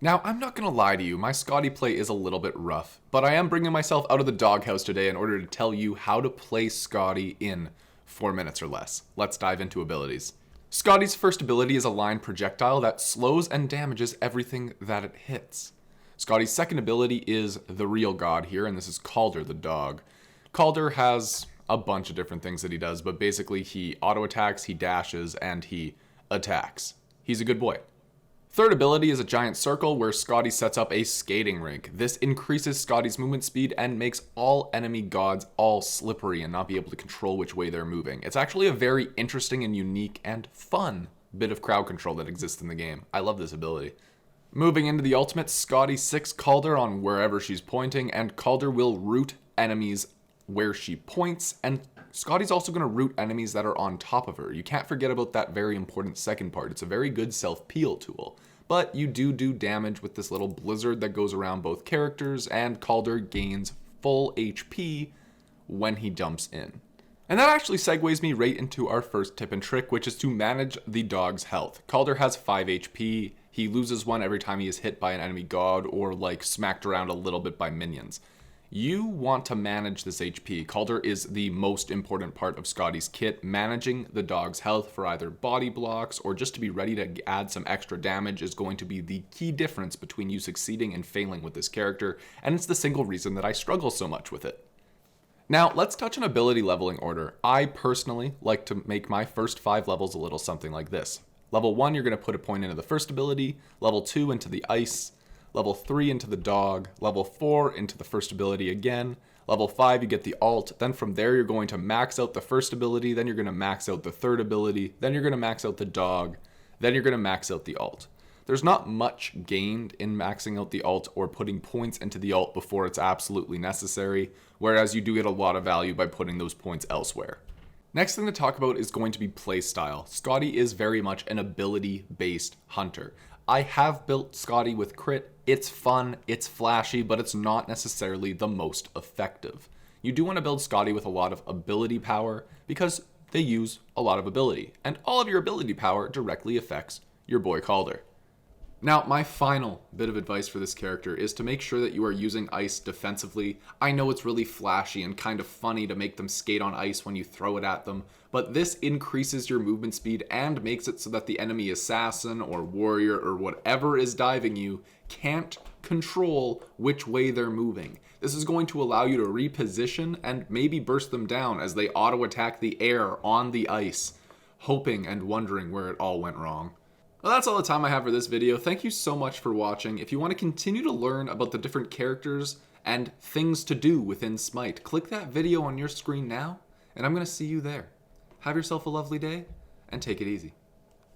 Now, I'm not gonna lie to you, my Scotty play is a little bit rough, but I am bringing myself out of the doghouse today in order to tell you how to play Scotty in 4 minutes or less. Let's dive into abilities. Scotty's first ability is a line projectile that slows and damages everything that it hits. Scotty's second ability is the real god here, and this is Calder the dog. Calder has a bunch of different things that he does, but basically he auto-attacks, he dashes, and he attacks. He's a good boy. Third ability is a giant circle where Scotty sets up a skating rink. This increases Scotty's movement speed and makes all enemy gods all slippery and not be able to control which way they're moving. It's actually a very interesting and unique and fun bit of crowd control that exists in the game. I love this ability. Moving into the ultimate, Scotty 6 Calder on wherever she's pointing, and Calder will root enemies where she points, and Scotty's also going to root enemies that are on top of her. You can't forget about that very important second part. It's a very good self-peel tool. But you do damage with this little blizzard that goes around both characters, and Calder gains full HP when he jumps in. And that actually segues me right into our first tip and trick, which is to manage the dog's health. Calder has 5 HP. He loses 1 every time he is hit by an enemy god or smacked around a little bit by minions. You want to manage this HP. Calder is the most important part of Scotty's kit. Managing the dog's health for either body blocks or just to be ready to add some extra damage is going to be the key difference between you succeeding and failing with this character, and it's the single reason that I struggle so much with it. Now, let's touch on ability leveling order. I personally like to make my first 5 levels a little something like this. Level 1, you're going to put a point into the first ability, level 2 into the ice, level 3 into the dog, level 4 into the first ability again, level 5 you get the alt, then from there you're going to max out the first ability, then you're going to max out the third ability, then you're going to max out the dog, then you're going to max out the alt. There's not much gained in maxing out the alt or putting points into the alt before it's absolutely necessary, whereas you do get a lot of value by putting those points elsewhere. Next thing to talk about is going to be playstyle. Scotty is very much an ability-based hunter. I have built Scotty with crit. It's fun, it's flashy, but it's not necessarily the most effective. You do want to build Scotty with a lot of ability power because they use a lot of ability, and all of your ability power directly affects your boy Calder. Now, my final bit of advice for this character is to make sure that you are using ice defensively. I know it's really flashy and kind of funny to make them skate on ice when you throw it at them, but this increases your movement speed and makes it so that the enemy assassin or warrior or whatever is diving you can't control which way they're moving. This is going to allow you to reposition and maybe burst them down as they auto-attack the air on the ice, hoping and wondering where it all went wrong. Well, that's all the time I have for this video. Thank you so much for watching. If you want to continue to learn about the different characters and things to do within Smite, click that video on your screen now, and I'm going to see you there. Have yourself a lovely day, and take it easy.